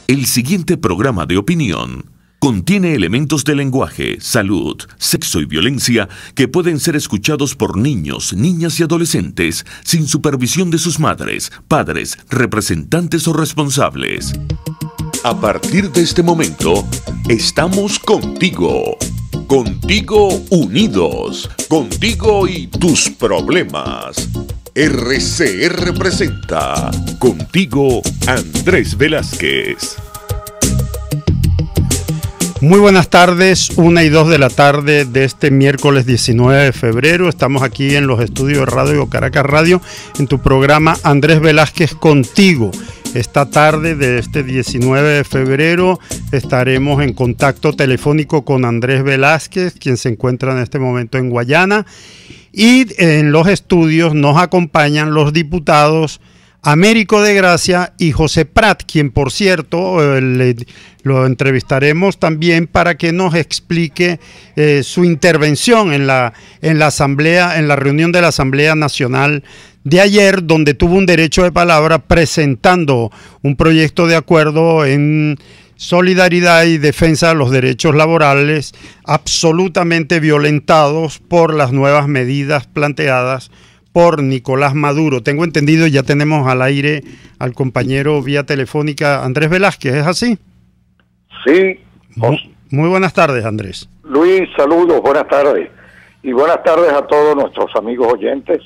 El siguiente programa de opinión contiene elementos de lenguaje, salud, sexo y violencia que pueden ser escuchados por niños, niñas y adolescentes sin supervisión de sus madres, padres, representantes o responsables. A partir de este momento, estamos contigo. Contigo unidos. Contigo y tus problemas. RCR presenta Contigo Andrés Velázquez. Muy buenas tardes, 1 y 2 de la tarde de este miércoles 19 de febrero. Estamos aquí en los estudios de Radio Caracas Radio en tu programa Andrés Velázquez Contigo. Esta tarde de este 19 de febrero estaremos en contacto telefónico con Andrés Velázquez, quien se encuentra en este momento en Guayana. Y en los estudios nos acompañan los diputados Américo de Gracia y José Prat, quien por cierto lo entrevistaremos también para que nos explique su intervención en la asamblea, en la reunión de la Asamblea Nacional de ayer, donde tuvo un derecho de palabra presentando un proyecto de acuerdo en solidaridad y defensa de los derechos laborales absolutamente violentados por las nuevas medidas planteadas por Nicolás Maduro. Tengo entendido, ya tenemos al aire al compañero vía telefónica Andrés Velázquez, ¿es así? Sí. Muy buenas tardes, Andrés. Luis, saludos, buenas tardes. Y buenas tardes a todos nuestros amigos oyentes.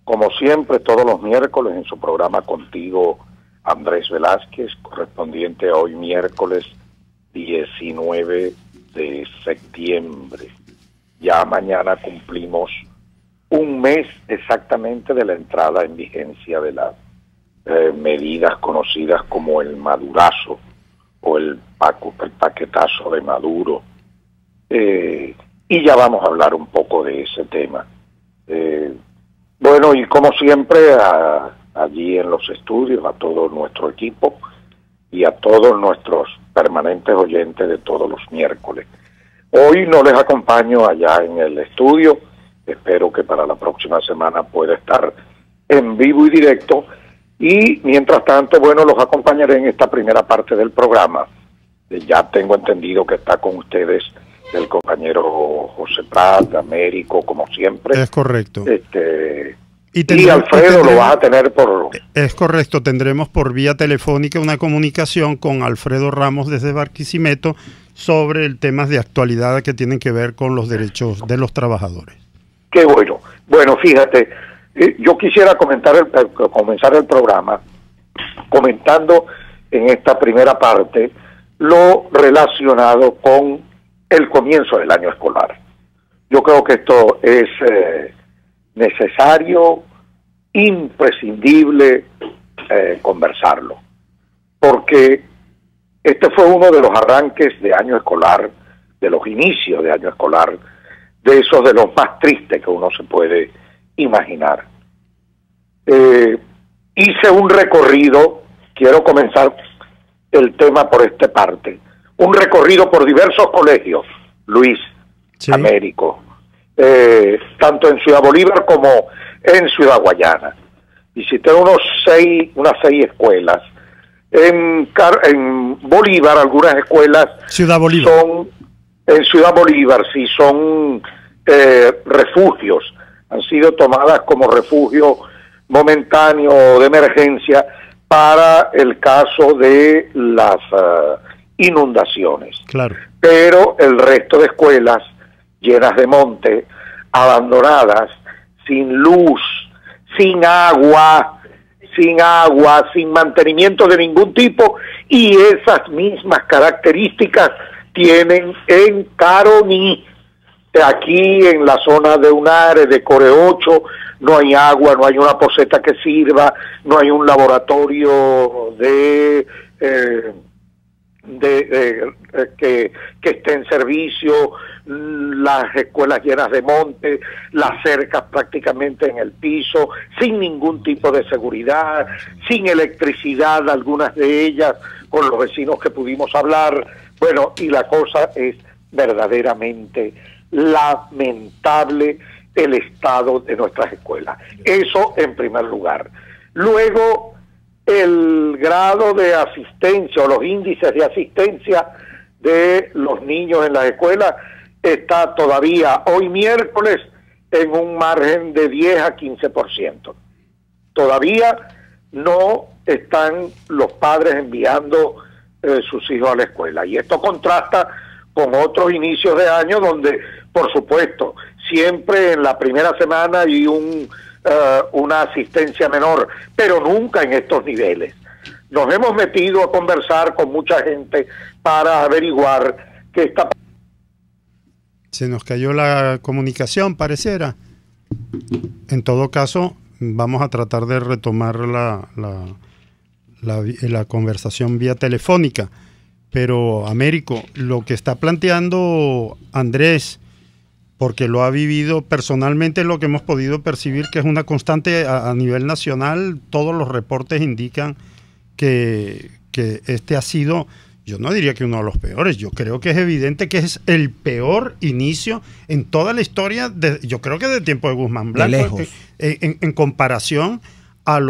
Como siempre, todos los miércoles en su programa Contigo Andrés Velázquez, correspondiente a hoy miércoles 19 de septiembre. Ya mañana cumplimos un mes exactamente de la entrada en vigencia de las medidas conocidas como el madurazo o el paquetazo de Maduro. Y ya vamos a hablar un poco de ese tema. Bueno, y como siempre, allí en los estudios, a todo nuestro equipo y a todos nuestros permanentes oyentes de todos los miércoles. Hoy no les acompaño allá en el estudio. Espero que para la próxima semana pueda estar en vivo y directo. Y mientras tanto, bueno, los acompañaré en esta primera parte del programa. Ya tengo entendido que está con ustedes el compañero José Prat, Américo, como siempre. Es correcto. Y Alfredo lo vas a tener por... Es correcto, tendremos por vía telefónica una comunicación con Alfredo Ramos desde Barquisimeto sobre el temas de actualidad que tienen que ver con los derechos de los trabajadores. Qué bueno. Bueno, fíjate, yo quisiera comenzar el programa comentando en esta primera parte lo relacionado con el comienzo del año escolar. Yo creo que esto es necesario, imprescindible conversarlo, porque este fue uno de los arranques de año escolar, de los inicios de año escolar, de esos de los más tristes que uno se puede imaginar. Hice un recorrido, quiero comenzar el tema por esta parte, un recorrido por diversos colegios, Luis, sí. Américo, tanto en Ciudad Bolívar como en Ciudad Guayana. Visité unas seis escuelas. En Bolívar, algunas escuelas Ciudad Bolívar. En Ciudad Bolívar, sí, son refugios, han sido tomadas como refugio momentáneo de emergencia para el caso de las inundaciones. Claro. Pero el resto de escuelas llenas de monte, abandonadas, sin luz, sin agua, sin mantenimiento de ningún tipo, y esas mismas características tienen en Caroní. Aquí en la zona de Unare, de Core 8, no hay agua, no hay una poseta que sirva, no hay un laboratorio que esté en servicio, las escuelas llenas de monte, las cercas prácticamente en el piso, sin ningún tipo de seguridad, sin electricidad, algunas de ellas, con los vecinos que pudimos hablar. Bueno, y la cosa es verdaderamente lamentable, el estado de nuestras escuelas. Eso en primer lugar. Luego, el grado de asistencia o los índices de asistencia de los niños en las escuelas está todavía hoy miércoles en un margen de 10 a 15%. Todavía no están los padres enviando sus hijos a la escuela, y esto contrasta con otros inicios de año donde, por supuesto, siempre en la primera semana hay una asistencia menor, pero nunca en estos niveles. Nos hemos metido a conversar con mucha gente para averiguar qué está pasando. Se nos cayó la comunicación, pareciera. En todo caso, vamos a tratar de retomar la conversación vía telefónica. Pero, Américo, lo que está planteando Andrés, porque lo ha vivido personalmente, lo que hemos podido percibir, que es una constante a nivel nacional. Todos los reportes indican que este ha sido, yo no diría que uno de los peores, yo creo que es evidente que es el peor inicio en toda la historia, yo creo que del tiempo de Guzmán Blanco, en comparación a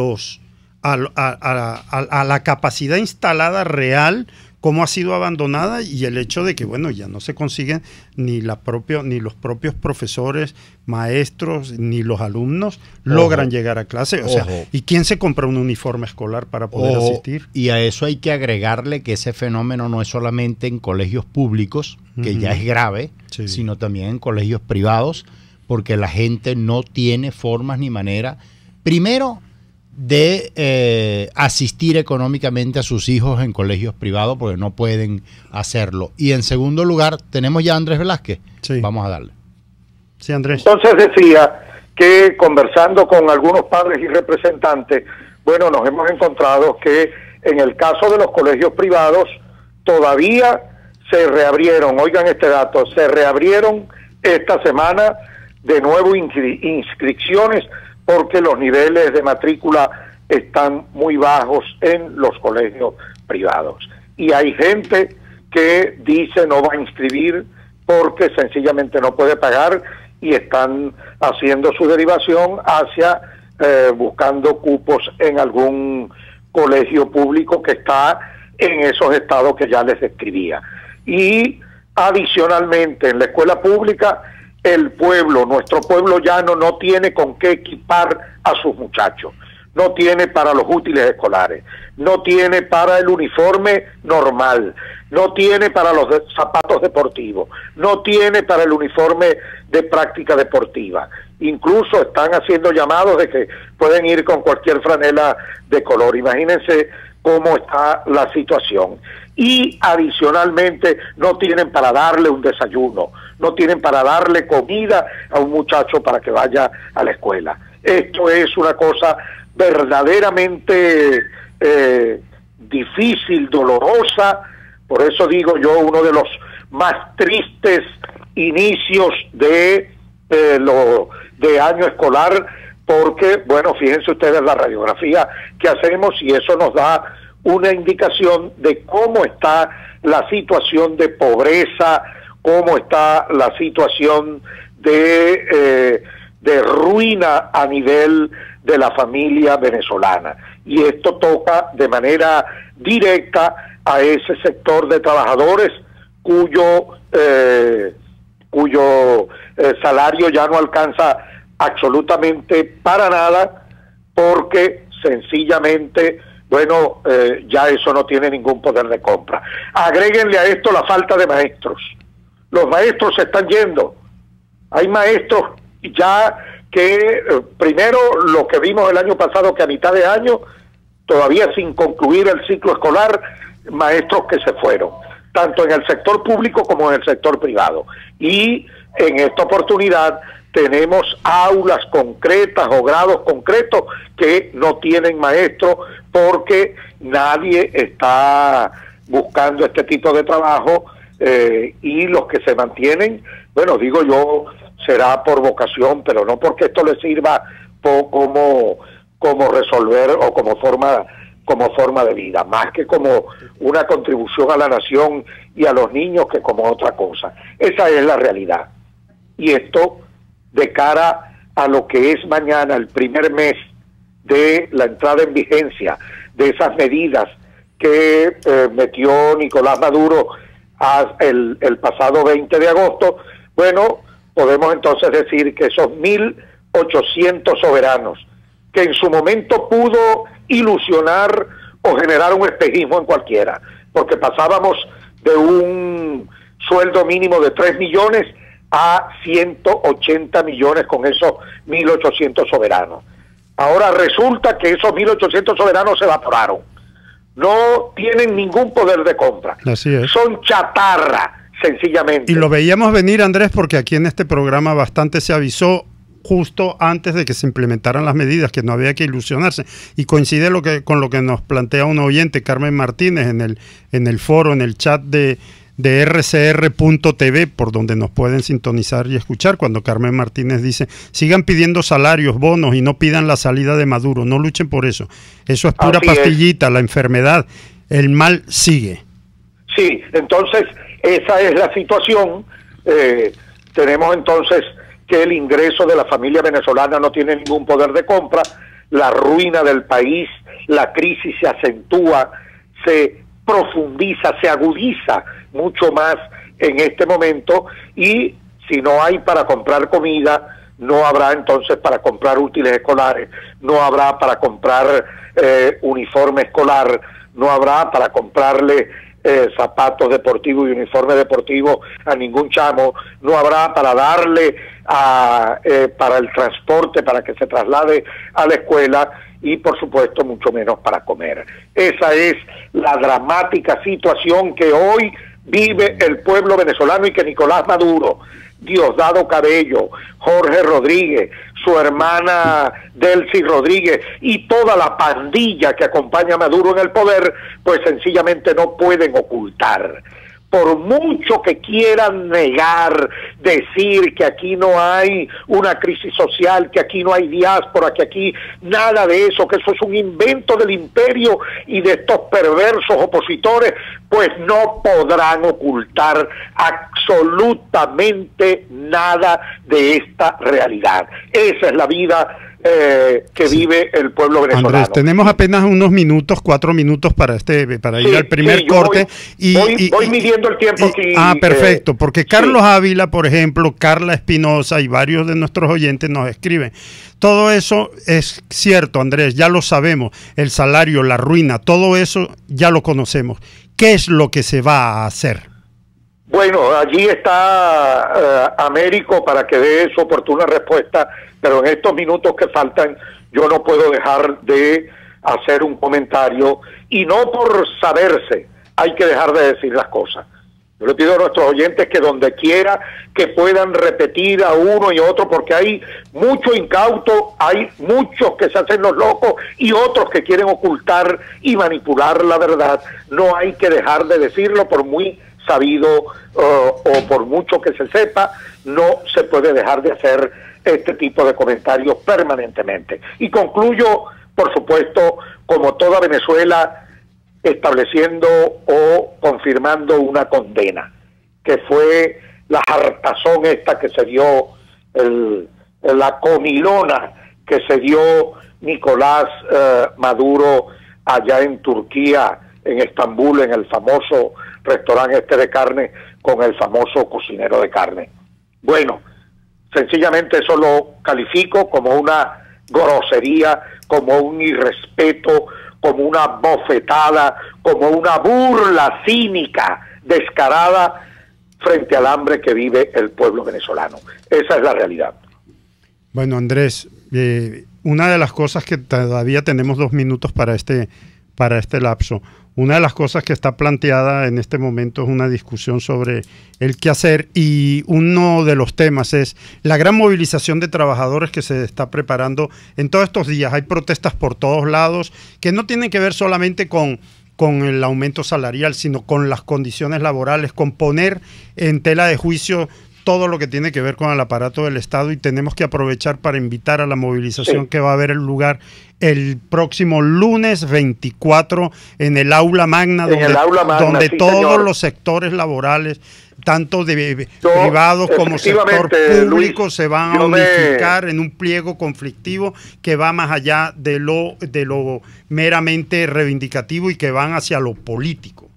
la capacidad instalada real, cómo ha sido abandonada, y el hecho de que, bueno, ya no se consiguen ni los propios profesores, maestros, ni los alumnos logran llegar a clase. O sea, ¿y quién se compra un uniforme escolar para poder asistir? Y a eso hay que agregarle que ese fenómeno no es solamente en colegios públicos, que ya es grave, sino también en colegios privados, porque la gente no tiene formas ni manera, primero, de asistir económicamente a sus hijos en colegios privados, porque no pueden hacerlo. Y en segundo lugar, tenemos ya a Andrés Velázquez. Sí. Vamos a darle. Sí, Andrés. Entonces decía que, conversando con algunos padres y representantes, bueno, nos hemos encontrado que en el caso de los colegios privados todavía se reabrieron, oigan este dato, se reabrieron esta semana de nuevo inscripciones, porque los niveles de matrícula están muy bajos en los colegios privados. Y hay gente que dice no va a inscribir porque sencillamente no puede pagar, y están haciendo su derivación hacia buscando cupos en algún colegio público que está en esos estados que ya les describía. Y adicionalmente, en la escuela pública, nuestro pueblo llano no tiene con qué equipar a sus muchachos, no tiene para los útiles escolares, no tiene para el uniforme normal, no tiene para los zapatos deportivos, no tiene para el uniforme de práctica deportiva. Incluso están haciendo llamados de que pueden ir con cualquier franela de color. Imagínense cómo está la situación. Y adicionalmente no tienen para darle un desayuno, no tienen para darle comida a un muchacho para que vaya a la escuela. Esto es una cosa verdaderamente difícil, dolorosa. Por eso digo yo, uno de los más tristes inicios de año escolar, porque, bueno, fíjense ustedes la radiografía que hacemos, y eso nos da una indicación de cómo está la situación de pobreza, cómo está la situación de ruina a nivel de la familia venezolana. Y esto toca de manera directa a ese sector de trabajadores cuyo salario ya no alcanza absolutamente para nada, porque sencillamente, bueno, ya eso no tiene ningún poder de compra. Agréguenle a esto la falta de maestros. Los maestros se están yendo. Hay maestros ya que, primero, lo que vimos el año pasado, que a mitad de año, todavía sin concluir el ciclo escolar, maestros que se fueron, tanto en el sector público como en el sector privado. Y en esta oportunidad tenemos aulas concretas o grados concretos que no tienen maestros, porque nadie está buscando este tipo de trabajo, y los que se mantienen, bueno, digo yo, será por vocación, pero no porque esto les sirva como resolver o como forma de vida, más que como una contribución a la nación y a los niños, que como otra cosa. Esa es la realidad. Y esto, de cara a lo que es mañana el primer mes de la entrada en vigencia de esas medidas que metió Nicolás Maduro el pasado 20 de agosto, bueno, podemos entonces decir que esos 1.800 soberanos, que en su momento pudo ilusionar o generar un espejismo en cualquiera, porque pasábamos de un sueldo mínimo de 3 millones a 180 millones con esos 1.800 soberanos. Ahora resulta que esos 1.800 soberanos se evaporaron. No tienen ningún poder de compra. Así es. Son chatarra, sencillamente. Y lo veíamos venir, Andrés, porque aquí en este programa bastante se avisó justo antes de que se implementaran las medidas, que no había que ilusionarse. Y coincide con lo que nos plantea un oyente, Carmen Martínez, en el foro, en el chat de rcr.tv, por donde nos pueden sintonizar y escuchar, cuando Carmen Martínez dice: sigan pidiendo salarios, bonos y no pidan la salida de Maduro, no luchen por eso. Eso es pura pastillita, la enfermedad, el mal sigue. Sí, entonces esa es la situación. Tenemos entonces que el ingreso de la familia venezolana no tiene ningún poder de compra, la ruina del país, la crisis se acentúa, se profundiza, se agudiza mucho más en este momento, y si no hay para comprar comida, no habrá entonces para comprar útiles escolares, no habrá para comprar uniforme escolar, no habrá para comprarle zapatos deportivos y uniforme deportivo a ningún chamo, no habrá para darle para el transporte, para que se traslade a la escuela, y por supuesto mucho menos para comer. Esa es la dramática situación que hoy vive el pueblo venezolano, y que Nicolás Maduro, Diosdado Cabello, Jorge Rodríguez, su hermana Delcy Rodríguez y toda la pandilla que acompaña a Maduro en el poder, pues sencillamente no pueden ocultar. Por mucho que quieran negar, decir que aquí no hay una crisis social, que aquí no hay diáspora, que aquí nada de eso, que eso es un invento del imperio y de estos perversos opositores, pues no podrán ocultar absolutamente nada de esta realidad. Esa es la vida que vive el pueblo venezolano. Andrés, tenemos apenas unos minutos, 4 minutos para ir al primer corte. Voy midiendo el tiempo aquí. Perfecto, porque Carlos Ávila, por ejemplo, Carla Espinosa y varios de nuestros oyentes nos escriben. Todo eso es cierto, Andrés, ya lo sabemos. El salario, la ruina, todo eso ya lo conocemos. ¿Qué es lo que se va a hacer? Bueno, allí está Américo para que dé su oportuna respuesta, pero en estos minutos que faltan yo no puedo dejar de hacer un comentario, y no por saberse, hay que dejar de decir las cosas. Yo le pido a nuestros oyentes que donde quiera que puedan repetir a uno y otro, porque hay mucho incauto, hay muchos que se hacen los locos y otros que quieren ocultar y manipular la verdad. No hay que dejar de decirlo, por muy sabido o por mucho que se sepa, no se puede dejar de hacer este tipo de comentarios permanentemente. Y concluyo, por supuesto, como toda Venezuela, estableciendo o confirmando una condena, que fue la hartazón esta que se dio, la comilona que se dio Nicolás Maduro allá en Turquía, en Estambul, en el famoso restaurante de carne, con el famoso cocinero de carne. Bueno, sencillamente eso lo califico como una grosería, como un irrespeto, como una bofetada, como una burla cínica, descarada, frente al hambre que vive el pueblo venezolano. Esa es la realidad. Bueno, Andrés, una de las cosas que todavía tenemos 2 minutos para este lapso. Una de las cosas que está planteada en este momento es una discusión sobre el qué hacer, y uno de los temas es la gran movilización de trabajadores que se está preparando en todos estos días. Hay protestas por todos lados que no tienen que ver solamente con el aumento salarial, sino con las condiciones laborales, con poner en tela de juicio todo lo que tiene que ver con el aparato del Estado, y tenemos que aprovechar para invitar a la movilización que va a haber el lugar el próximo lunes 24 en el Aula Magna, donde todos señor. Los sectores laborales, tanto de privados como sector público, Luis, se van a unificar en un pliego conflictivo que va más allá de lo meramente reivindicativo y que van hacia lo político.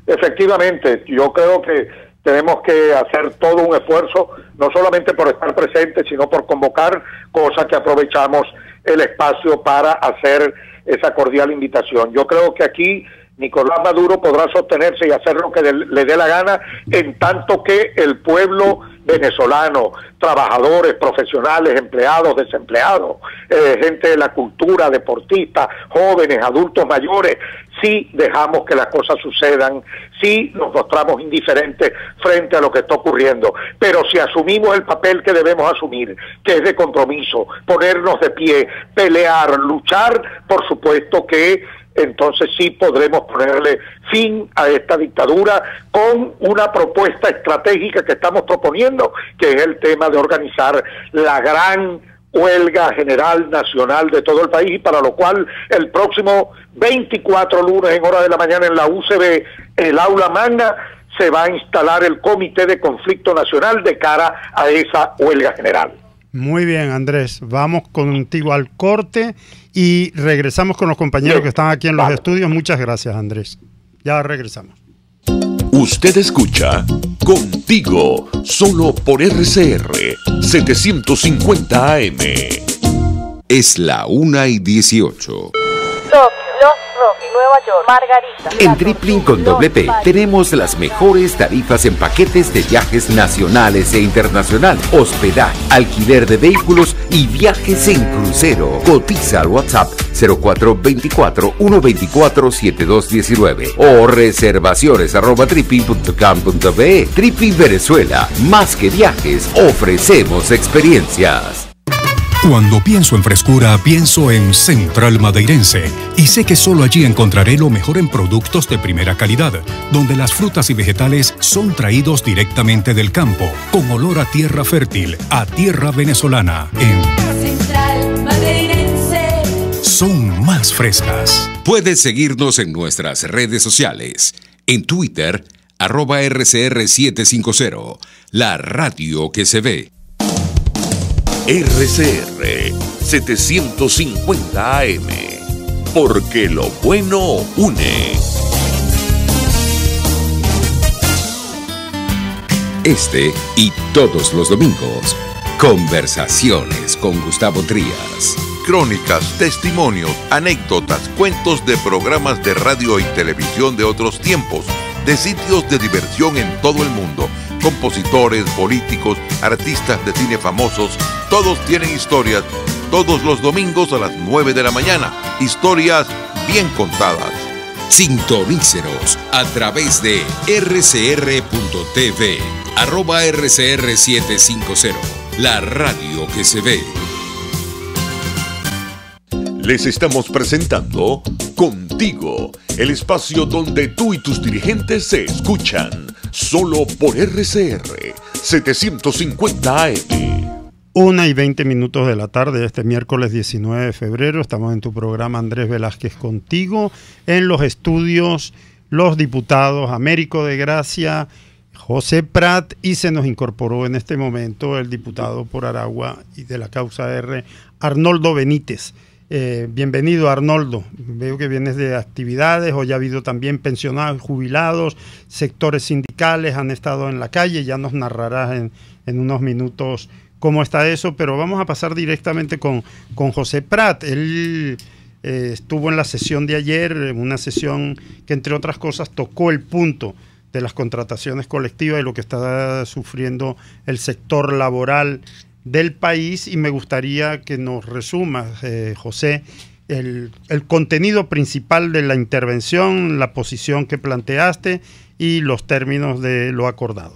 Efectivamente, yo creo que tenemos que hacer todo un esfuerzo, no solamente por estar presentes, sino por convocar, cosa que aprovechamos el espacio para hacer esa cordial invitación. Yo creo que aquí Nicolás Maduro podrá sostenerse y hacer lo que le dé la gana, en tanto que el pueblo venezolano, trabajadores, profesionales, empleados, desempleados, gente de la cultura, deportistas, jóvenes, adultos mayores, si dejamos que las cosas sucedan, si nos mostramos indiferentes frente a lo que está ocurriendo, pero si asumimos el papel que debemos asumir, que es de compromiso, ponernos de pie, pelear, luchar, por supuesto que entonces sí podremos ponerle fin a esta dictadura con una propuesta estratégica que estamos proponiendo, que es el tema de organizar la gran huelga general nacional de todo el país, y para lo cual el próximo 24 lunes en hora de la mañana en la UCB, el Aula Magna, se va a instalar el Comité de Conflicto Nacional de cara a esa huelga general. Muy bien, Andrés, vamos contigo al corte y regresamos con los compañeros que están aquí en los estudios. Muchas gracias, Andrés. Ya regresamos. Usted escucha Contigo, solo por RCR 750 AM. Es la 1:18. Los Rocky, Nueva York, Margarita. En Tripling con doble P tenemos las mejores tarifas en paquetes de viajes nacionales e internacionales, hospedaje, alquiler de vehículos y viajes en crucero. Cotiza al WhatsApp 0424-124-7219 o reservaciones@tripping.com.be. Tripping Venezuela, más que viajes, ofrecemos experiencias. Cuando pienso en frescura, pienso en Central Madeirense. Y sé que solo allí encontraré lo mejor en productos de primera calidad, donde las frutas y vegetales son traídos directamente del campo, con olor a tierra fértil, a tierra venezolana. En Central Madeirense son más frescas. Puedes seguirnos en nuestras redes sociales. En Twitter, @RCR750, la radio que se ve. RCR 750 AM, porque lo bueno une. Este y todos los domingos, conversaciones con Gustavo Trías. Crónicas, testimonios, anécdotas, cuentos de programas de radio y televisión de otros tiempos, de sitios de diversión en todo el mundo, compositores, políticos, artistas de cine famosos, todos tienen historias, todos los domingos a las 9 de la mañana, historias bien contadas. Sintonícenos a través de rcr.tv, @RCR750, la radio que se ve. Les estamos presentando Contigo, el espacio donde tú y tus dirigentes se escuchan, solo por RCR 750 AM. 1:20 de la tarde, este miércoles 19 de febrero, estamos en tu programa Andrés Velázquez Contigo, en los estudios los diputados Américo de Gracia, José Prat, y se nos incorporó en este momento el diputado por Aragua y de la causa R, Arnoldo Benítez. Bienvenido, Arnoldo. Veo que vienes de actividades, hoy ha habido también pensionados, jubilados, sectores sindicales han estado en la calle, ya nos narrarás en unos minutos cómo está eso, pero vamos a pasar directamente con José Prat. Él estuvo en la sesión de ayer, una sesión que entre otras cosas tocó el punto de las contrataciones colectivas y lo que está sufriendo el sector laboral del país, y me gustaría que nos resumas, José, el contenido principal de la intervención, la posición que planteaste y los términos de lo acordado.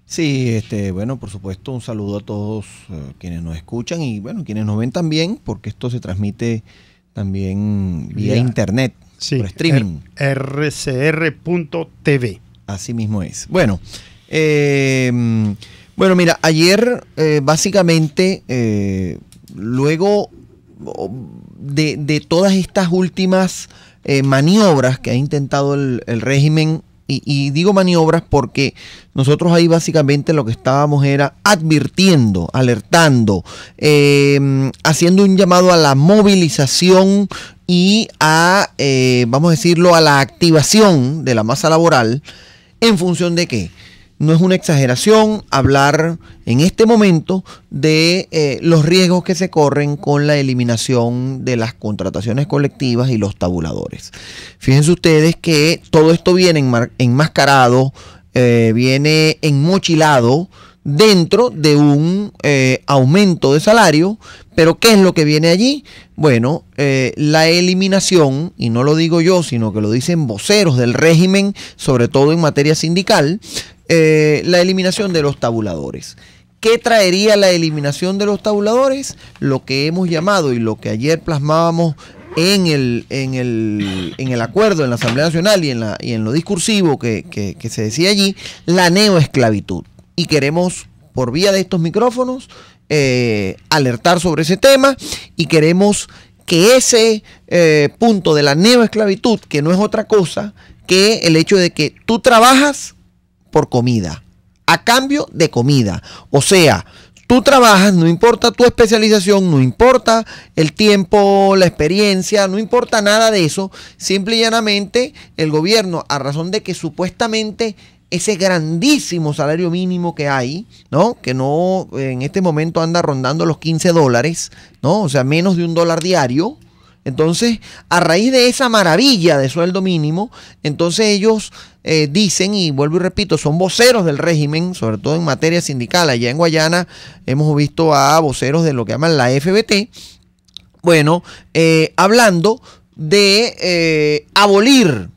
Sí, bueno, por supuesto, un saludo a todos quienes nos escuchan y bueno, quienes nos ven también, porque esto se transmite también vía internet, sí, por streaming. rcr.tv. Así mismo es. Bueno, Bueno, mira, ayer básicamente, luego de todas estas últimas maniobras que ha intentado el régimen, y digo maniobras porque nosotros ahí básicamente lo que estábamos era advirtiendo, alertando, haciendo un llamado a la movilización y a, vamos a decirlo, a la activación de la masa laboral. ¿En función de qué? No es una exageración hablar en este momento de los riesgos que se corren con la eliminación de las contrataciones colectivas y los tabuladores. Fíjense ustedes que todo esto viene enmascarado, viene enmochilado dentro de un aumento de salario. Pero ¿qué es lo que viene allí? Bueno, la eliminación, y no lo digo yo, sino que lo dicen voceros del régimen, sobre todo en materia sindical, la eliminación de los tabuladores. ¿Qué traería la eliminación de los tabuladores? Lo que hemos llamado y lo que ayer plasmábamos en el acuerdo en la Asamblea Nacional y en lo discursivo que se decía allí, la neoesclavitud. Y queremos, por vía de estos micrófonos, alertar sobre ese tema, y queremos que ese punto de la neoesclavitud, que no es otra cosa que el hecho de que tú trabajas por comida, a cambio de comida. O sea, tú trabajas, no importa tu especialización, no importa el tiempo, la experiencia, no importa nada de eso. Simple y llanamente el gobierno, a razón de que supuestamente ese grandísimo salario mínimo que hay, ¿no? Que no en este momento anda rondando los $15, ¿no? O sea, menos de $1 diario. Entonces, a raíz de esa maravilla de sueldo mínimo, entonces ellos dicen, y vuelvo y repito, son voceros del régimen, sobre todo en materia sindical. Allá en Guayana hemos visto a voceros de lo que llaman la FBT, bueno, hablando de abolir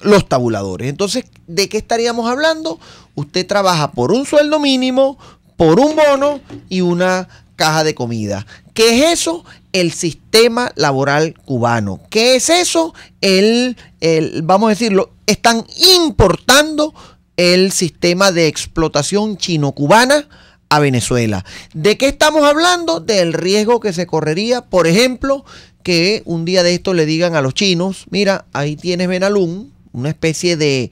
los tabuladores. Entonces, ¿de qué estaríamos hablando? Usted trabaja por un sueldo mínimo, por un bono y una caja de comida. ¿Qué es eso? El sistema laboral cubano. ¿Qué es eso? Vamos a decirlo, están importando el sistema de explotación chino-cubana a Venezuela. ¿De qué estamos hablando? Del riesgo que se correría, por ejemplo, que un día de esto le digan a los chinos, mira, ahí tienes Benalún, una especie de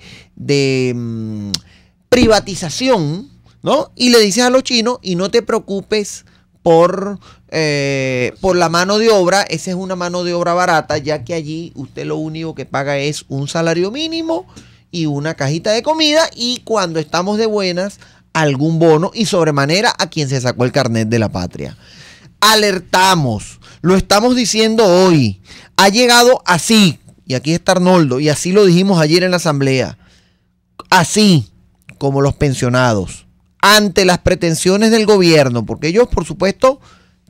privatización, ¿no? Y le dices a los chinos, y no te preocupes por la mano de obra, esa es una mano de obra barata, ya que allí usted lo único que paga es un salario mínimo y una cajita de comida, y cuando estamos de buenas, algún bono, y sobremanera a quien se sacó el carnet de la patria. Alertamos, lo estamos diciendo hoy, ha llegado así, y aquí está Arnoldo, y así lo dijimos ayer en la asamblea, así como los pensionados, ante las pretensiones del gobierno, porque ellos, por supuesto,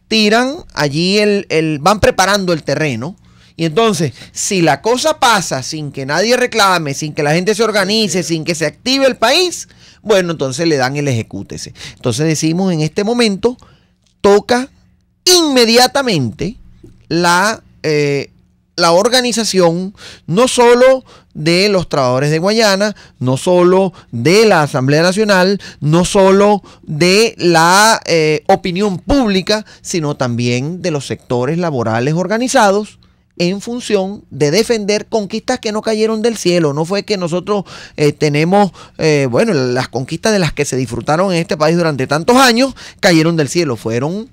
tiran allí van preparando el terreno, y entonces, si la cosa pasa sin que nadie reclame, sin que la gente se organice, sin que se active el país, bueno, entonces le dan el ejecútese. Entonces decimos, en este momento, toca inmediatamente la organización, no solo de los trabajadores de Guayana, no solo de la Asamblea Nacional, no solo de la opinión pública, sino también de los sectores laborales organizados, en función de defender conquistas que no cayeron del cielo. No fue que nosotros tenemos, las conquistas de las que se disfrutaron en este país durante tantos años, cayeron del cielo, fueron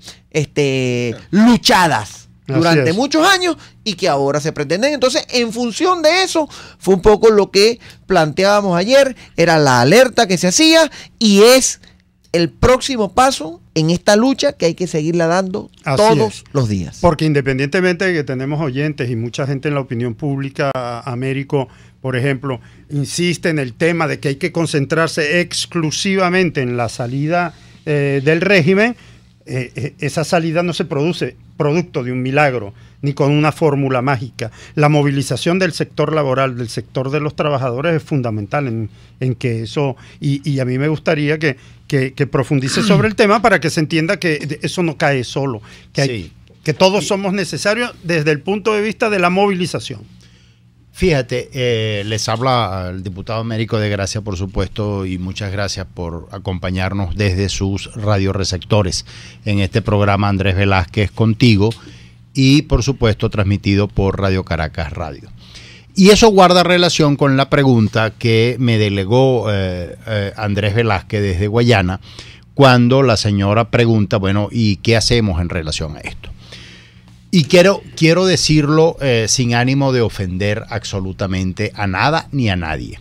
luchadas durante muchos años y que ahora se pretenden. Entonces, en función de eso, fue un poco lo que planteábamos ayer, era la alerta que se hacía, y es el próximo paso en esta lucha que hay que seguirla dando todos los días. Porque independientemente de que tenemos oyentes y mucha gente en la opinión pública, Américo, por ejemplo, insiste en el tema de que hay que concentrarse exclusivamente en la salida del régimen, esa salida no se produce producto de un milagro, ni con una fórmula mágica. La movilización del sector laboral, del sector de los trabajadores, es fundamental en que eso, y a mí me gustaría que profundice sobre el tema para que se entienda que eso no cae solo, que todos somos necesarios desde el punto de vista de la movilización. Fíjate, les habla el diputado Américo de Gracia, por supuesto, y muchas gracias por acompañarnos desde sus radioreceptores en este programa Andrés Velázquez Contigo y, por supuesto, transmitido por Radio Caracas Radio. Y eso guarda relación con la pregunta que me delegó Andrés Velázquez desde Guayana, cuando la señora pregunta, bueno, ¿y qué hacemos en relación a esto? Y quiero decirlo sin ánimo de ofender absolutamente a nada ni a nadie.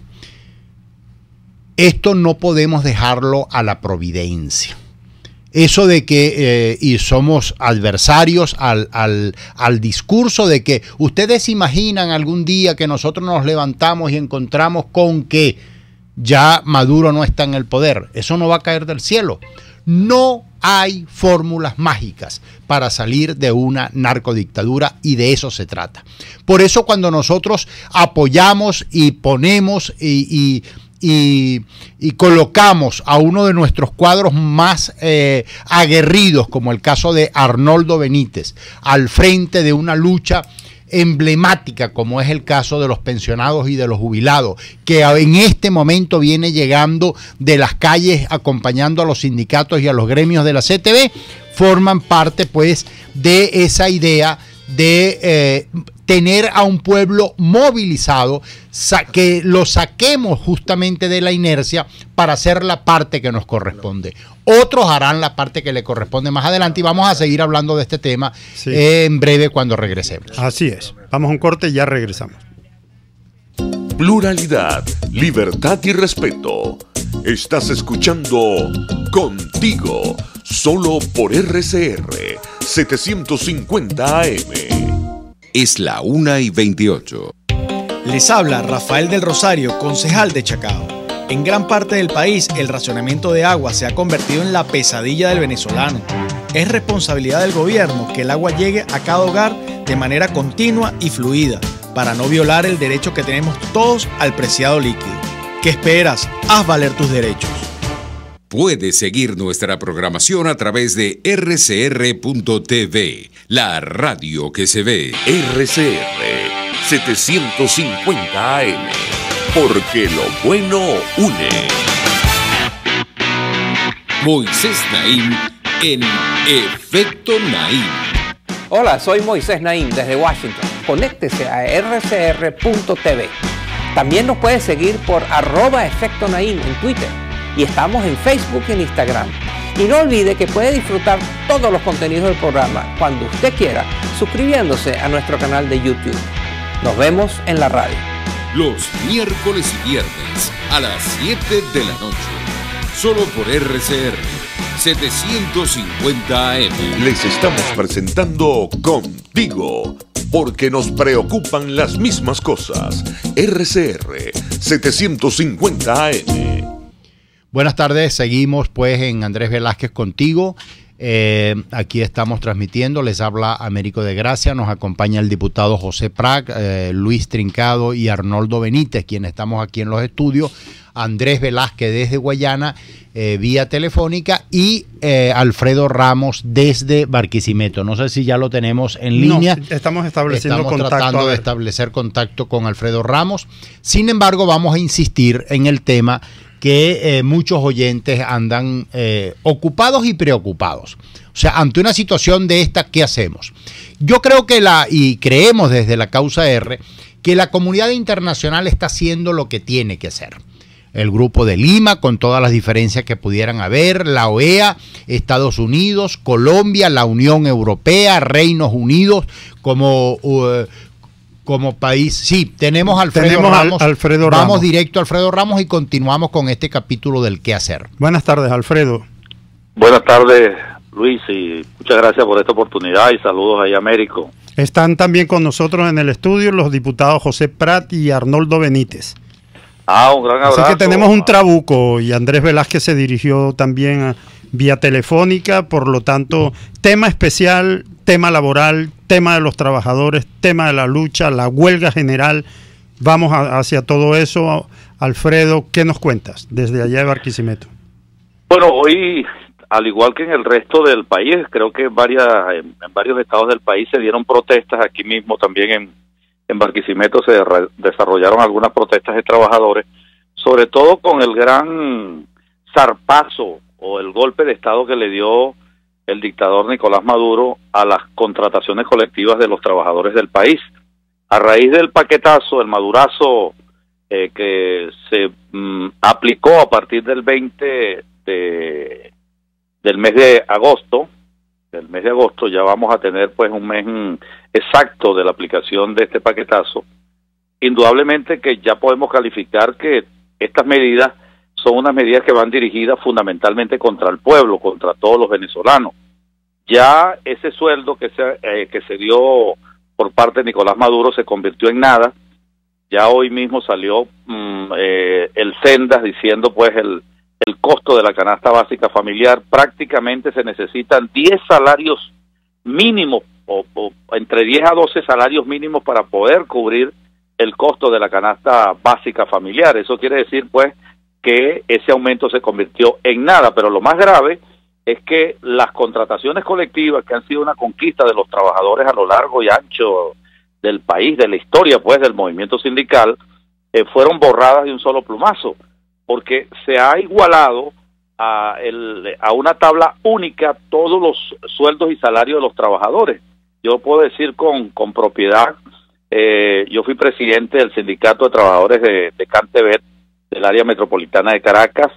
Esto no podemos dejarlo a la providencia. Eso de que y somos adversarios al discurso de que ustedes imaginan algún día que nosotros nos levantamos y encontramos con que ya Maduro no está en el poder. Eso no va a caer del cielo. No hay fórmulas mágicas para salir de una narcodictadura y de eso se trata. Por eso cuando nosotros apoyamos y ponemos y colocamos a uno de nuestros cuadros más aguerridos, como el caso de Arnoldo Benítez, al frente de una lucha emblemática como es el caso de los pensionados y de los jubilados, que en este momento viene llegando de las calles acompañando a los sindicatos y a los gremios de la CTV, forman parte pues de esa idea de tener a un pueblo movilizado, que lo saquemos justamente de la inercia para hacer la parte que nos corresponde. Otros harán la parte que le corresponde más adelante y vamos a seguir hablando de este tema en breve cuando regresemos. Así es. Vamos a un corte y ya regresamos. Pluralidad, libertad y respeto. Estás escuchando Contigo, solo por RCR 750 AM. Es la 1:28. Les habla Rafael del Rosario, concejal de Chacao. En gran parte del país, el racionamiento de agua se ha convertido en la pesadilla del venezolano. Es responsabilidad del gobierno que el agua llegue a cada hogar de manera continua y fluida, para no violar el derecho que tenemos todos al preciado líquido. ¿Qué esperas? Haz valer tus derechos. Puedes seguir nuestra programación a través de rcr.tv, la radio que se ve. RCR 750 AM, porque lo bueno une. Moisés Naim en Efecto Naim. Hola, soy Moisés Naim desde Washington. Conéctese a rcr.tv. También nos puede seguir por @Efecto Naim en Twitter. Y estamos en Facebook y en Instagram. Y no olvide que puede disfrutar todos los contenidos del programa cuando usted quiera, suscribiéndose a nuestro canal de YouTube. Nos vemos en la radio. Los miércoles y viernes a las 7 de la noche. Solo por RCR 750 AM. Les estamos presentando Contigo, porque nos preocupan las mismas cosas. RCR 750 AM. Buenas tardes, seguimos pues en Andrés Velázquez Contigo. Aquí estamos transmitiendo, les habla Américo de Gracia, nos acompaña el diputado José Prat, Luis Trincado y Arnoldo Benítez, quienes estamos aquí en los estudios, Andrés Velázquez desde Guayana, vía telefónica, y Alfredo Ramos desde Barquisimeto. No sé si ya lo tenemos en línea. Estamos estableciendo contacto. Tratando de establecer contacto con Alfredo Ramos. Sin embargo, vamos a insistir en el tema que muchos oyentes andan ocupados y preocupados. O sea, ante una situación de esta, ¿qué hacemos? Yo creo que y creemos desde la causa R, que la comunidad internacional está haciendo lo que tiene que hacer. El Grupo de Lima, con todas las diferencias que pudieran haber, la OEA, Estados Unidos, Colombia, la Unión Europea, Reinos Unidos, como país. Sí, tenemos a Alfredo Ramos. Alfredo Vamos Ramos. directo a Alfredo Ramos y continuamos con este capítulo del qué hacer. Buenas tardes, Alfredo. Buenas tardes, Luis, y muchas gracias por esta oportunidad y saludos ahí a Américo. Están también con nosotros en el estudio los diputados José Prat y Arnoldo Benítez. Un gran abrazo. Así que tenemos un trabuco y Andrés Velázquez se dirigió también vía telefónica, por lo tanto, tema especial, tema laboral, tema de los trabajadores, tema de la lucha, la huelga general. Vamos hacia todo eso. Alfredo, ¿qué nos cuentas desde allá de Barquisimeto? Bueno, hoy, al igual que en el resto del país, creo que en varios estados del país se dieron protestas, aquí mismo también en Barquisimeto se desarrollaron algunas protestas de trabajadores, sobre todo con el gran zarpazo o el golpe de Estado que le dio el dictador Nicolás Maduro a las contrataciones colectivas de los trabajadores del país. A raíz del paquetazo, el madurazo que se aplicó a partir del 20 del mes de agosto, ya vamos a tener pues un mes exacto de la aplicación de este paquetazo. Indudablemente que ya podemos calificar que estas medidas son unas medidas que van dirigidas fundamentalmente contra el pueblo, contra todos los venezolanos. Ya ese sueldo que se dio por parte de Nicolás Maduro se convirtió en nada. Ya hoy mismo salió el Sendas diciendo pues el costo de la canasta básica familiar. Prácticamente se necesitan 10 salarios mínimos o entre 10 a 12 salarios mínimos para poder cubrir el costo de la canasta básica familiar. Eso quiere decir pues que ese aumento se convirtió en nada, pero lo más grave es que las contrataciones colectivas, que han sido una conquista de los trabajadores a lo largo y ancho del país, de la historia pues del movimiento sindical, fueron borradas de un solo plumazo, porque se ha igualado a una tabla única todos los sueldos y salarios de los trabajadores. Yo puedo decir con propiedad, yo fui presidente del Sindicato de Trabajadores de CanTV del área metropolitana de Caracas.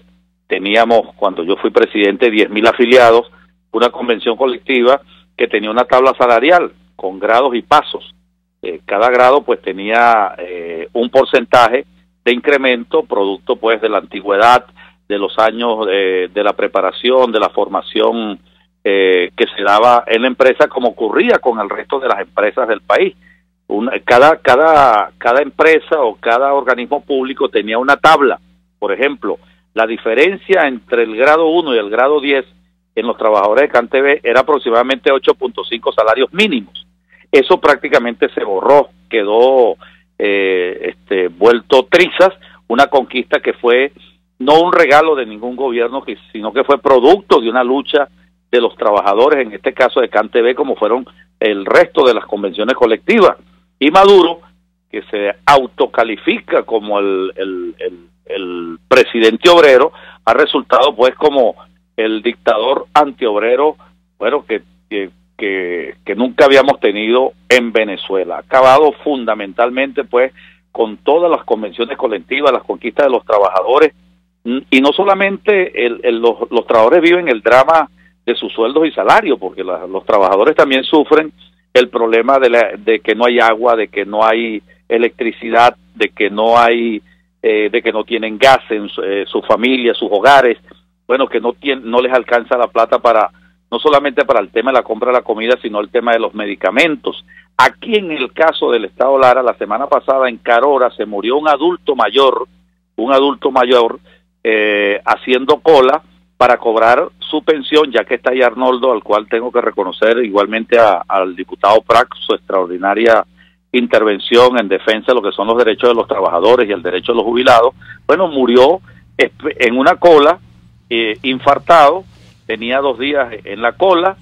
Teníamos, cuando yo fui presidente, 10.000 afiliados, una convención colectiva que tenía una tabla salarial con grados y pasos. Cada grado pues tenía un porcentaje de incremento producto pues de la antigüedad, de los años de la preparación, de la formación que se daba en la empresa, como ocurría con el resto de las empresas del país. Cada empresa o cada organismo público tenía una tabla. Por ejemplo, la diferencia entre el grado 1 y el grado 10 en los trabajadores de CanTV era aproximadamente 8.5 salarios mínimos. Eso prácticamente se borró, quedó vuelto trizas, una conquista que fue no un regalo de ningún gobierno, sino que fue producto de una lucha de los trabajadores, en este caso de CanTV, como fueron el resto de las convenciones colectivas. Y Maduro, que se autocalifica como el presidente obrero, ha resultado pues como el dictador antiobrero, bueno, que nunca habíamos tenido en Venezuela. Ha acabado fundamentalmente pues con todas las convenciones colectivas, las conquistas de los trabajadores, y no solamente los trabajadores viven el drama de sus sueldos y salarios, porque los trabajadores también sufren el problema de que no hay agua, de que no hay electricidad, de que no tienen gas en sus familias, sus hogares, bueno, que no les alcanza la plata no solamente para el tema de la compra de la comida, sino el tema de los medicamentos. Aquí en el caso del Estado Lara, la semana pasada en Carora se murió un adulto mayor haciendo cola para cobrar su pensión, ya que está ahí Arnoldo, al cual tengo que reconocer igualmente al diputado Prat su extraordinaria intervención en defensa de lo que son los derechos de los trabajadores y el derecho de los jubilados. Bueno, murió en una cola, infartado, tenía 2 días en la cola,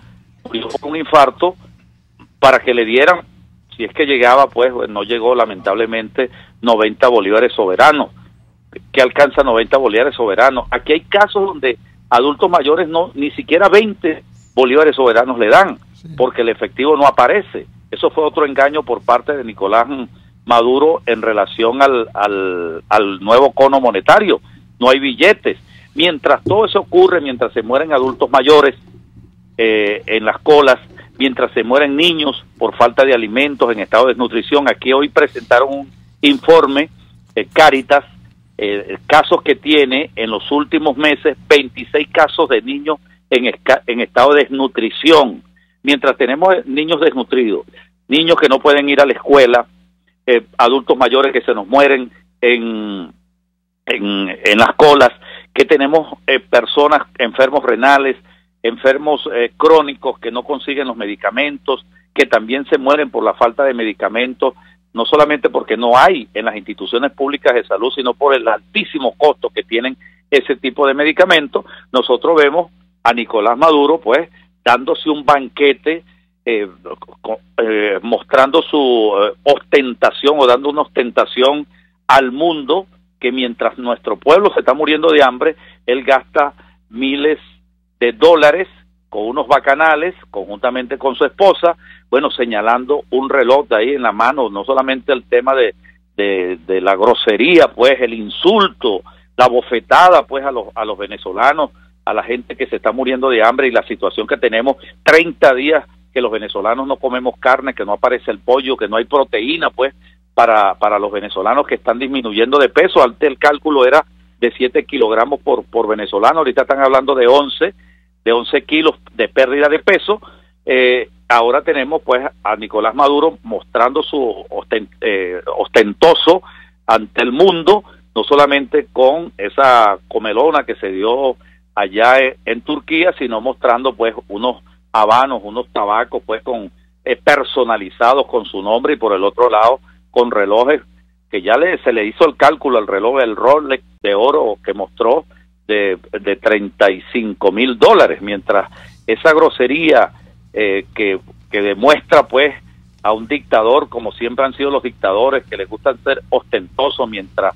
murió con un infarto, para que le dieran, si es que llegaba, pues no llegó lamentablemente, 90 bolívares soberanos. ¿Qué alcanza 90 bolívares soberanos? Aquí hay casos donde adultos mayores ni siquiera 20 bolívares soberanos le dan, porque el efectivo no aparece. Eso fue otro engaño por parte de Nicolás Maduro en relación al nuevo cono monetario. No hay billetes. Mientras todo eso ocurre, mientras se mueren adultos mayores en las colas, mientras se mueren niños por falta de alimentos en estado de desnutrición, aquí hoy presentaron un informe, Cáritas, casos que tiene en los últimos meses, 26 casos de niños en estado de desnutrición. Mientras tenemos niños desnutridos, niños que no pueden ir a la escuela, adultos mayores que se nos mueren en las colas, que tenemos personas enfermos renales, enfermos crónicos que no consiguen los medicamentos, que también se mueren por la falta de medicamentos, no solamente porque no hay en las instituciones públicas de salud, sino por el altísimo costo que tienen ese tipo de medicamentos. Nosotros vemos a Nicolás Maduro pues dándose un banquete mostrando su ostentación o dando una ostentación al mundo, que mientras nuestro pueblo se está muriendo de hambre, él gasta miles de dólares con unos bacanales, conjuntamente con su esposa, bueno, señalando un reloj de ahí en la mano, no solamente el tema de la grosería, pues, el insulto, la bofetada, pues, a los venezolanos, a la gente que se está muriendo de hambre, y la situación que tenemos, 30 días que los venezolanos no comemos carne, que no aparece el pollo, que no hay proteína, pues, para los venezolanos que están disminuyendo de peso. Antes el cálculo era de 7 kilogramos por venezolano, ahorita están hablando de 11 kilos de pérdida de peso. Ahora tenemos, pues, a Nicolás Maduro mostrando su ostentoso ante el mundo, no solamente con esa comelona que se dio allá en Turquía, sino mostrando, pues, unos habanos, unos tabacos, pues, personalizados con su nombre, y por el otro lado con relojes que ya se le hizo el cálculo, el reloj, el Rolex de oro que mostró de $35,000, mientras esa grosería que demuestra, pues, a un dictador, como siempre han sido los dictadores, que les gusta ser ostentosos mientras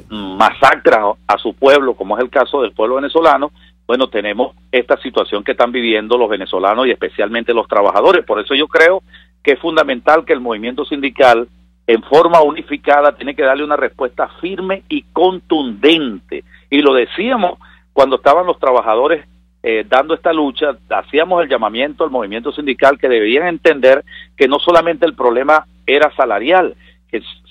masacran a su pueblo, como es el caso del pueblo venezolano. Bueno, tenemos esta situación que están viviendo los venezolanos y especialmente los trabajadores. Por eso yo creo que es fundamental que el movimiento sindical, en forma unificada, tiene que darle una respuesta firme y contundente. Y lo decíamos cuando estaban los trabajadores dando esta lucha, hacíamos el llamamiento al movimiento sindical que deberían entender que no solamente el problema era salarial,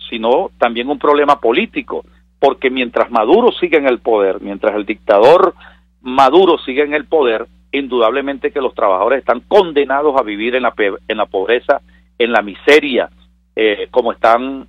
sino también un problema político, porque mientras Maduro siga en el poder, mientras el dictador Maduro sigue en el poder, indudablemente que los trabajadores están condenados a vivir en la pobreza, en la miseria, como están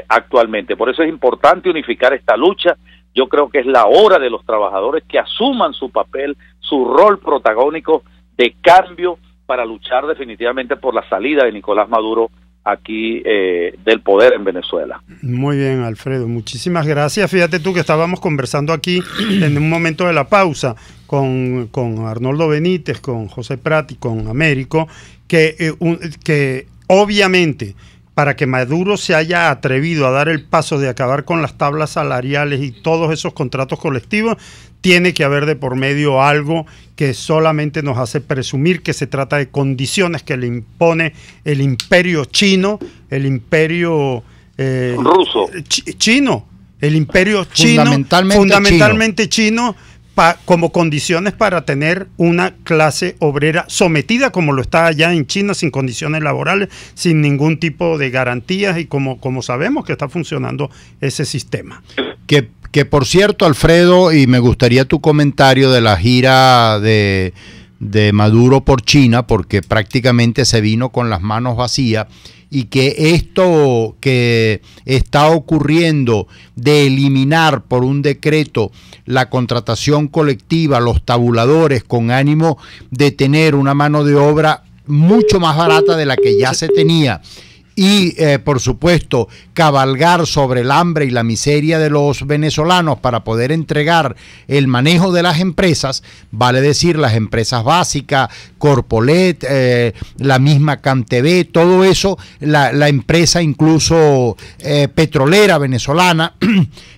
actualmente. Por eso es importante unificar esta lucha. Yo creo que es la hora de los trabajadores que asuman su papel, su rol protagónico de cambio para luchar definitivamente por la salida de Nicolás Maduro aquí del poder en Venezuela. Muy bien, Alfredo, muchísimas gracias. Fíjate tú que estábamos conversando aquí en un momento de la pausa con Arnoldo Benítez, con José Prat y con Américo, que obviamente para que Maduro se haya atrevido a dar el paso de acabar con las tablas salariales y todos esos contratos colectivos, tiene que haber de por medio algo que solamente nos hace presumir que se trata de condiciones que le impone el imperio chino, el imperio ruso, chino, el imperio chino, fundamentalmente chino, como condiciones para tener una clase obrera sometida como lo está allá en China, sin condiciones laborales, sin ningún tipo de garantías, y como sabemos que está funcionando ese sistema. Que por cierto, Alfredo, y me gustaría tu comentario de la gira de Maduro por China, porque prácticamente se vino con las manos vacías, y que esto que está ocurriendo de eliminar por un decreto la contratación colectiva, los tabuladores, con ánimo de tener una mano de obra mucho más barata de la que ya se tenía, y por supuesto cabalgar sobre el hambre y la miseria de los venezolanos para poder entregar el manejo de las empresas, vale decir las empresas básicas, Corpolet, la misma CanTV, todo eso, la empresa incluso petrolera venezolana,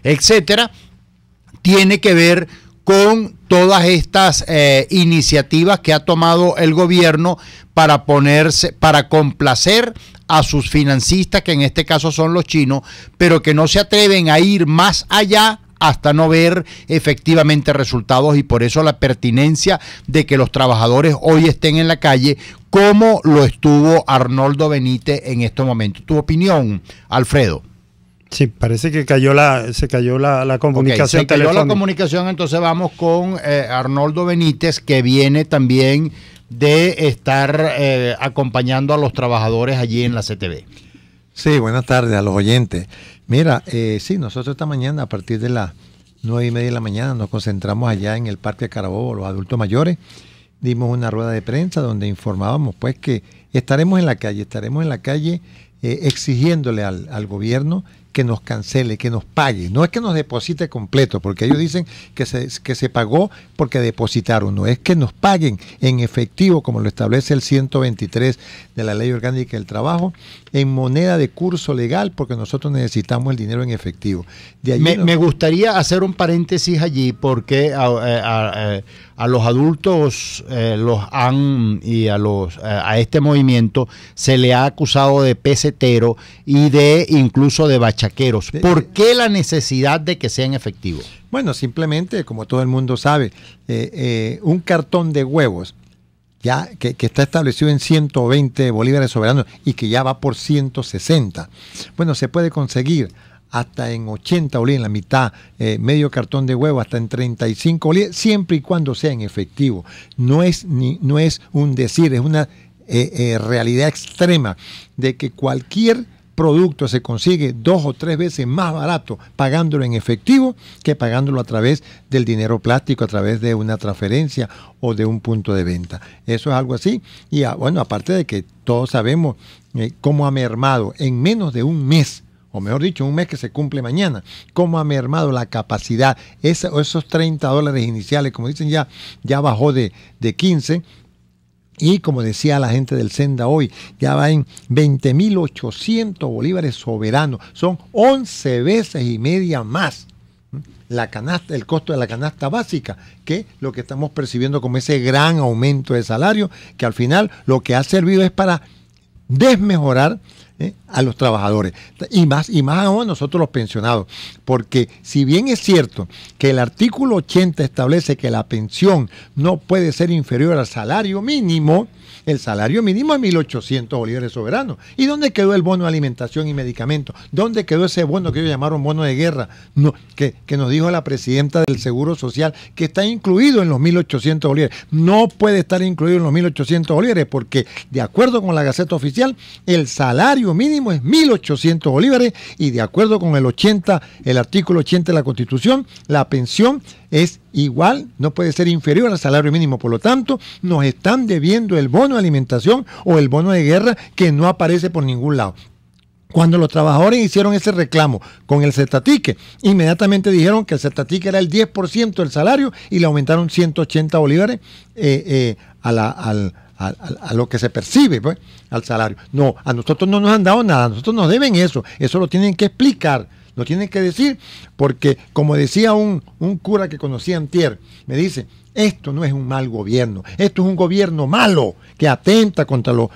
etcétera, tiene que ver con todas estas iniciativas que ha tomado el gobierno para complacer a sus financistas, que en este caso son los chinos, pero que no se atreven a ir más allá hasta no ver efectivamente resultados, y por eso la pertinencia de que los trabajadores hoy estén en la calle, como lo estuvo Arnoldo Benítez en estos momentos. ¿Tu opinión, Alfredo? Sí, parece que se cayó la comunicación. Okay, se cayó la comunicación, entonces vamos con Arnoldo Benítez, que viene también de estar acompañando a los trabajadores allí en la CTV. Sí, buenas tardes a los oyentes. Mira, sí, nosotros esta mañana a partir de las 9:30 de la mañana nos concentramos allá en el Parque Carabobo, los adultos mayores. Dimos una rueda de prensa donde informábamos pues que estaremos en la calle exigiéndole al gobierno que nos cancele, que nos pague. No es que nos deposite completo, porque ellos dicen que se pagó porque depositaron. No, es que nos paguen en efectivo, como lo establece el 123 de la Ley Orgánica del Trabajo, en moneda de curso legal, porque nosotros necesitamos el dinero en efectivo. De allí me gustaría hacer un paréntesis allí, porque a los adultos a este movimiento se le ha acusado de pesetero y de incluso de bachaqueros. ¿Por qué la necesidad de que sean efectivos? Bueno, simplemente, como todo el mundo sabe, un cartón de huevos ya que está establecido en 120 bolívares soberanos y que ya va por 160. Bueno, se puede conseguir hasta en 80 bolívares, en la mitad, medio cartón de huevo, hasta en 35 bolívares, siempre y cuando sea en efectivo. No es un decir, es una realidad extrema de que cualquier producto se consigue 2 o 3 veces más barato pagándolo en efectivo que pagándolo a través del dinero plástico, a través de una transferencia o de un punto de venta. Eso es algo así. Y bueno, aparte de que todos sabemos cómo ha mermado en menos de un mes, o mejor dicho, un mes que se cumple mañana, cómo ha mermado la capacidad. Esos $30 iniciales, como dicen, ya bajó de 15. Y como decía la gente del Senda hoy, ya va en 20.800 bolívares soberanos. Son 11 veces y media más la canasta, el costo de la canasta básica, que lo que estamos percibiendo como ese gran aumento de salario, que al final lo que ha servido es para desmejorar a los trabajadores y más aún nosotros los pensionados, porque si bien es cierto que el artículo 80 establece que la pensión no puede ser inferior al salario mínimo, el salario mínimo es 1.800 bolívares soberanos. ¿Y dónde quedó el bono de alimentación y medicamentos? ¿Dónde quedó ese bono que ellos llamaron bono de guerra? No, que nos dijo la presidenta del Seguro Social que está incluido en los 1.800 bolívares. No puede estar incluido en los 1.800 bolívares porque, de acuerdo con la Gaceta Oficial, el salario mínimo es 1.800 bolívares y de acuerdo con el artículo 80 de la Constitución, la pensión es igual, no puede ser inferior al salario mínimo. Por lo tanto, nos están debiendo el bono de alimentación o el bono de guerra que no aparece por ningún lado. Cuando los trabajadores hicieron ese reclamo con el Cetatique, inmediatamente dijeron que el Cetatique era el 10% del salario y le aumentaron 180 bolívares a lo que se percibe, pues, al salario. No, a nosotros no nos han dado nada, a nosotros nos deben eso lo tienen que explicar. Lo tienen que decir, porque como decía un cura que conocí antier, me dice, esto no es un mal gobierno, esto es un gobierno malo, que atenta contra los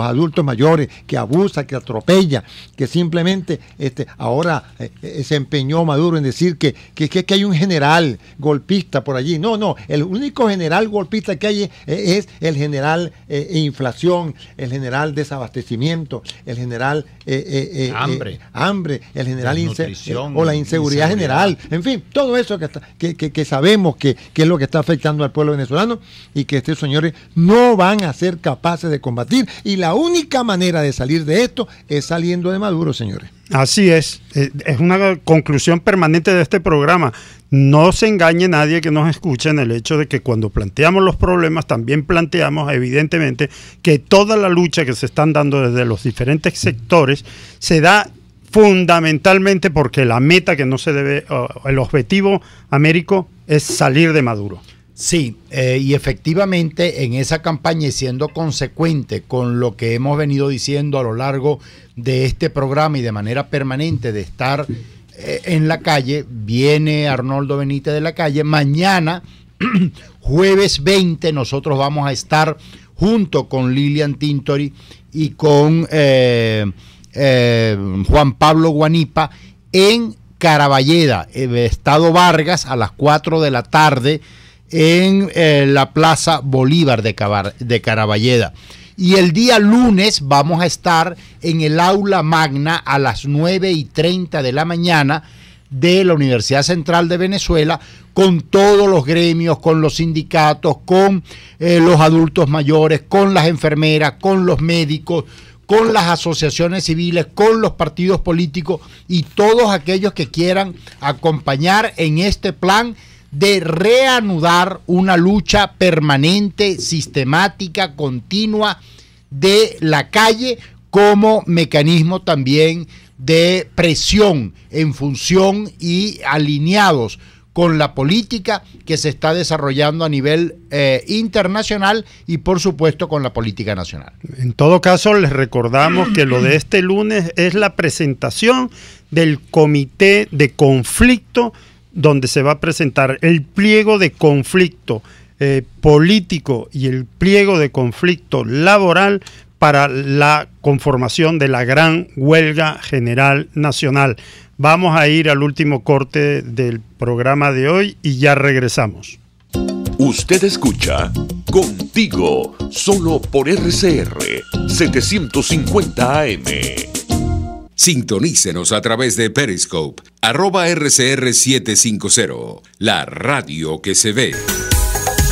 adultos mayores, que abusa, que atropella, que simplemente ahora se empeñó Maduro en decir que hay un general golpista por allí. No, el único general golpista que hay es el general inflación, el general desabastecimiento, el general hambre, el general o la inseguridad general, en fin, todo eso que sabemos que es lo que está afectando al pueblo venezolano y que estos señores no van a ser capaces de combatir, y la única manera de salir de esto es saliendo de Maduro, señores. Así es una conclusión permanente de este programa. No se engañe nadie que nos escuche en el hecho de que cuando planteamos los problemas también planteamos evidentemente que toda la lucha que se están dando desde los diferentes sectores se da fundamentalmente porque la meta que no se debe, el objetivo, Américo, es salir de Maduro. Sí, y efectivamente en esa campaña, y siendo consecuente con lo que hemos venido diciendo a lo largo de este programa y de manera permanente de estar en la calle, viene Arnoldo Benítez de la Calle. Mañana, jueves 20, nosotros vamos a estar junto con Lilian Tintori y con Juan Pablo Guanipa en Caraballeda, Estado Vargas, a las 4 de la tarde en la Plaza Bolívar de Caraballeda. Y el día lunes vamos a estar en el Aula Magna a las 9:30 de la mañana de la Universidad Central de Venezuela, con todos los gremios, con los sindicatos, con los adultos mayores, con las enfermeras, con los médicos, con las asociaciones civiles, con los partidos políticos y todos aquellos que quieran acompañar en este plan de reanudar una lucha permanente, sistemática, continua de la calle como mecanismo también de presión en función y alineados con la política que se está desarrollando a nivel internacional y por supuesto con la política nacional. En todo caso, les recordamos que lo de este lunes es la presentación del comité de conflicto, donde se va a presentar el pliego de conflicto político y el pliego de conflicto laboral para la conformación de la gran huelga general nacional. Vamos a ir al último corte del programa de hoy y ya regresamos. Usted escucha Contigo, solo por RCR 750 AM. Sintonícenos a través de Periscope, @RCR750, la radio que se ve.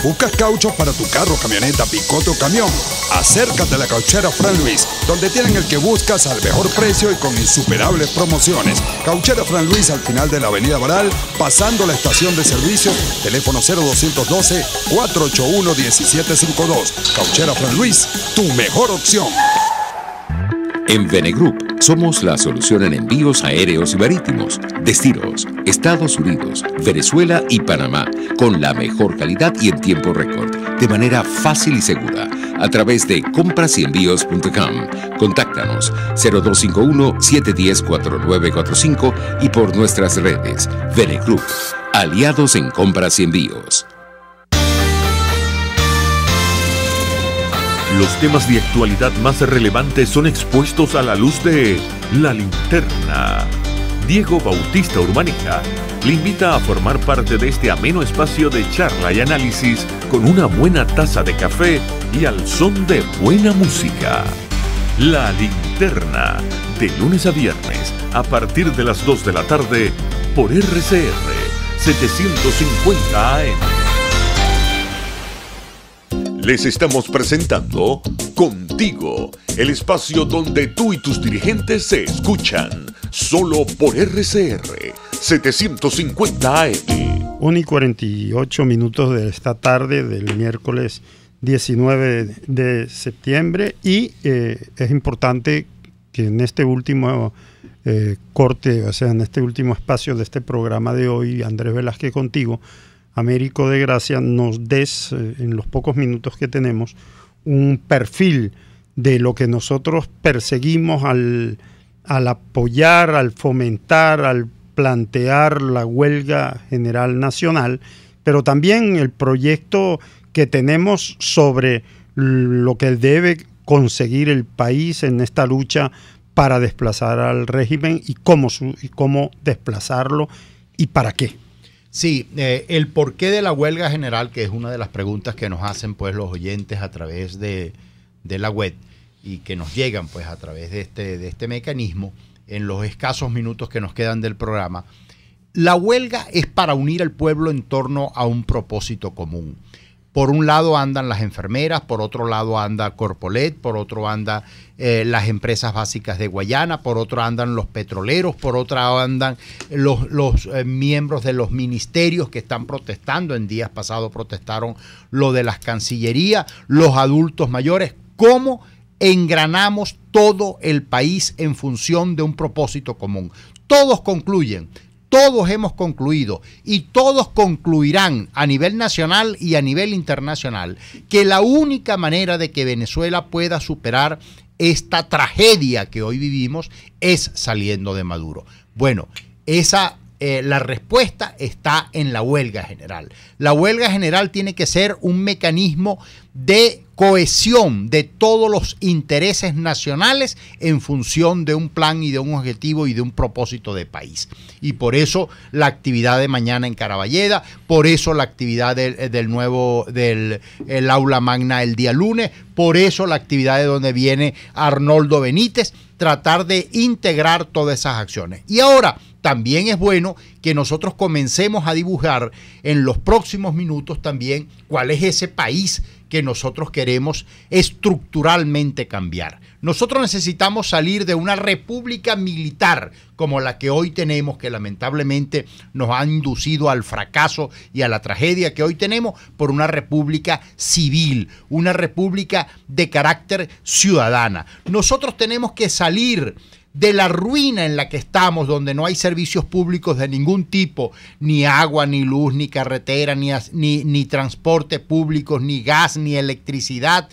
¿Buscas caucho para tu carro, camioneta, picoto o camión? Acércate a la Cauchera Fran Luis, donde tienen el que buscas al mejor precio y con insuperables promociones. Cauchera Fran Luis al final de la avenida Baral, pasando la estación de servicio, teléfono 0212-481-1752. Cauchera Fran Luis, tu mejor opción. En Venegroup somos la solución en envíos aéreos y marítimos, destinos, Estados Unidos, Venezuela y Panamá, con la mejor calidad y en tiempo récord, de manera fácil y segura, a través de comprasenvíos.com. Contáctanos 0251-710-4945 y por nuestras redes. Venegroup, aliados en compras y envíos. Los temas de actualidad más relevantes son expuestos a la luz de La Linterna. Diego Bautista Urbaneja le invita a formar parte de este ameno espacio de charla y análisis con una buena taza de café y al son de buena música. La Linterna, de lunes a viernes, a partir de las 2 de la tarde, por RCR 750 AM. Les estamos presentando Contigo, el espacio donde tú y tus dirigentes se escuchan, solo por RCR 750 AM. 1:48 de esta tarde del miércoles 19 de septiembre y es importante que en este último corte, o sea, en este último espacio de este programa de hoy, Andrés Velázquez Contigo, Américo de Gracia, nos des, en los pocos minutos que tenemos, un perfil de lo que nosotros perseguimos al apoyar, al fomentar, al plantear la huelga general nacional, pero también el proyecto que tenemos sobre lo que debe conseguir el país en esta lucha para desplazar al régimen y cómo desplazarlo y para qué. Sí, el porqué de la huelga general, que es una de las preguntas que nos hacen pues los oyentes a través de la web y que nos llegan pues a través de este mecanismo en los escasos minutos que nos quedan del programa. La huelga es para unir al pueblo en torno a un propósito común. Por un lado andan las enfermeras, por otro lado anda Corpolet, por otro anda las empresas básicas de Guayana, por otro andan los petroleros, por otra andan los miembros de los ministerios que están protestando. En días pasados protestaron lo de las cancillerías, los adultos mayores. ¿Cómo engranamos todo el país en función de un propósito común? Todos concluyen. Todos hemos concluido y todos concluirán a nivel nacional y a nivel internacional que la única manera de que Venezuela pueda superar esta tragedia que hoy vivimos es saliendo de Maduro. Bueno, la respuesta está en la huelga general. La huelga general tiene que ser un mecanismo de cohesión de todos los intereses nacionales en función de un plan y de un objetivo y de un propósito de país. Y por eso la actividad de mañana en Caraballeda, por eso la actividad del aula magna el día lunes, por eso la actividad de donde viene Arnoldo Benítez, tratar de integrar todas esas acciones. Y ahora también es bueno que nosotros comencemos a dibujar en los próximos minutos también cuál es ese país que nosotros queremos estructuralmente cambiar. Nosotros necesitamos salir de una república militar como la que hoy tenemos, que lamentablemente nos ha inducido al fracaso y a la tragedia que hoy tenemos, por una república civil, una república de carácter ciudadana. Nosotros tenemos que salir de la ruina en la que estamos, donde no hay servicios públicos de ningún tipo, ni agua, ni luz, ni carretera, ni transporte público, ni gas, ni electricidad,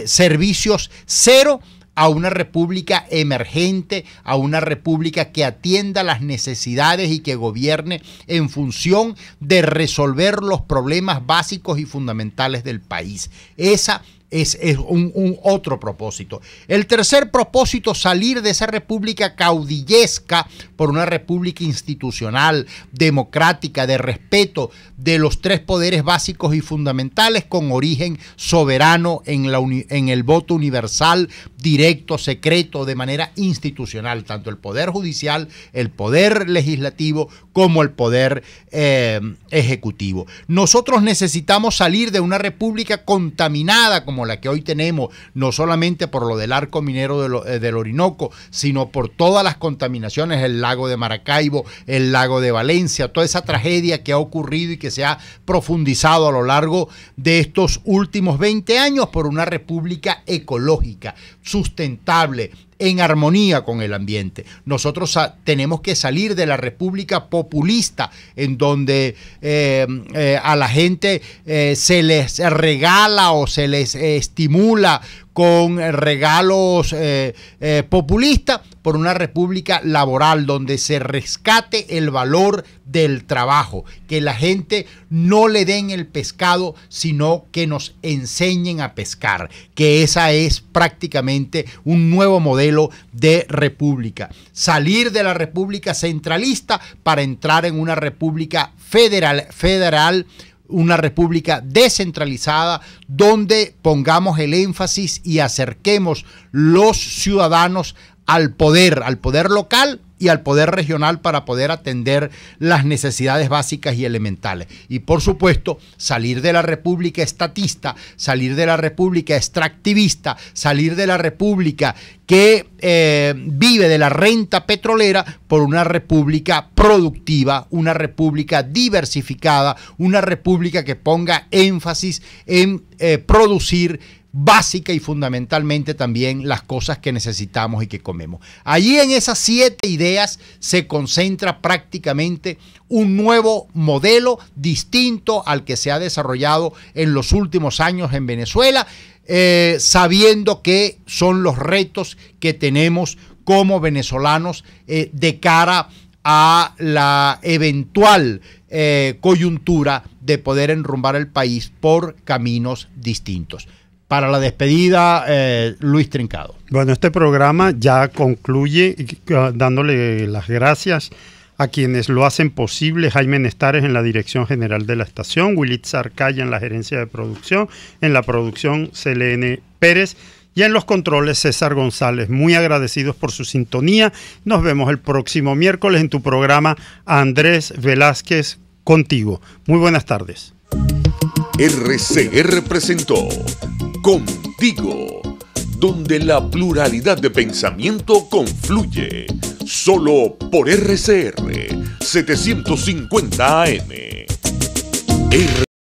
servicios cero, a una república emergente, a una república que atienda las necesidades y que gobierne en función de resolver los problemas básicos y fundamentales del país. Esa es un otro propósito. El tercer propósito, salir de esa república caudillesca por una república institucional, democrática, de respeto de los tres poderes básicos y fundamentales, con origen soberano en el voto universal, directo, secreto, de manera institucional, tanto el poder judicial, el poder legislativo, como el poder ejecutivo. Nosotros necesitamos salir de una república contaminada como la que hoy tenemos, no solamente por lo del arco minero del Orinoco, sino por todas las contaminaciones, el lago de Maracaibo, el lago de Valencia, toda esa tragedia que ha ocurrido y que se ha profundizado a lo largo de estos últimos 20 años, por una república ecológica, sustentable, en armonía con el ambiente. Nosotros tenemos que salir de la república populista, en donde a la gente se les regala o se les estimula con regalos populistas, por una república laboral donde se rescate el valor del trabajo, que la gente no le den el pescado, sino que nos enseñen a pescar, que esa es prácticamente un nuevo modelo de república. Salir de la república centralista para entrar en una república federal, una república descentralizada, donde pongamos el énfasis y acerquemos los ciudadanos al poder local y al poder regional, para poder atender las necesidades básicas y elementales. Y por supuesto, salir de la república estatista, salir de la república extractivista, salir de la república que vive de la renta petrolera, por una república productiva, una república diversificada, una república que ponga énfasis en producir básica y fundamentalmente también las cosas que necesitamos y que comemos. Allí, en esas 7 ideas, se concentra prácticamente un nuevo modelo distinto al que se ha desarrollado en los últimos años en Venezuela, sabiendo que son los retos que tenemos como venezolanos de cara a la eventual coyuntura de poder enrumbar el país por caminos distintos. Para la despedida, Luis Trincado. Bueno, este programa ya concluye dándole las gracias a quienes lo hacen posible: Jaime Nestares en la dirección general de la estación, Wilitza Arcaya en la gerencia de producción, en la producción Selene Pérez y en los controles César González. Muy agradecidos por su sintonía. Nos vemos el próximo miércoles en tu programa Andrés Velázquez Contigo. Muy buenas tardes. RCR presentó Contigo, donde la pluralidad de pensamiento confluye, solo por RCR 750 AM.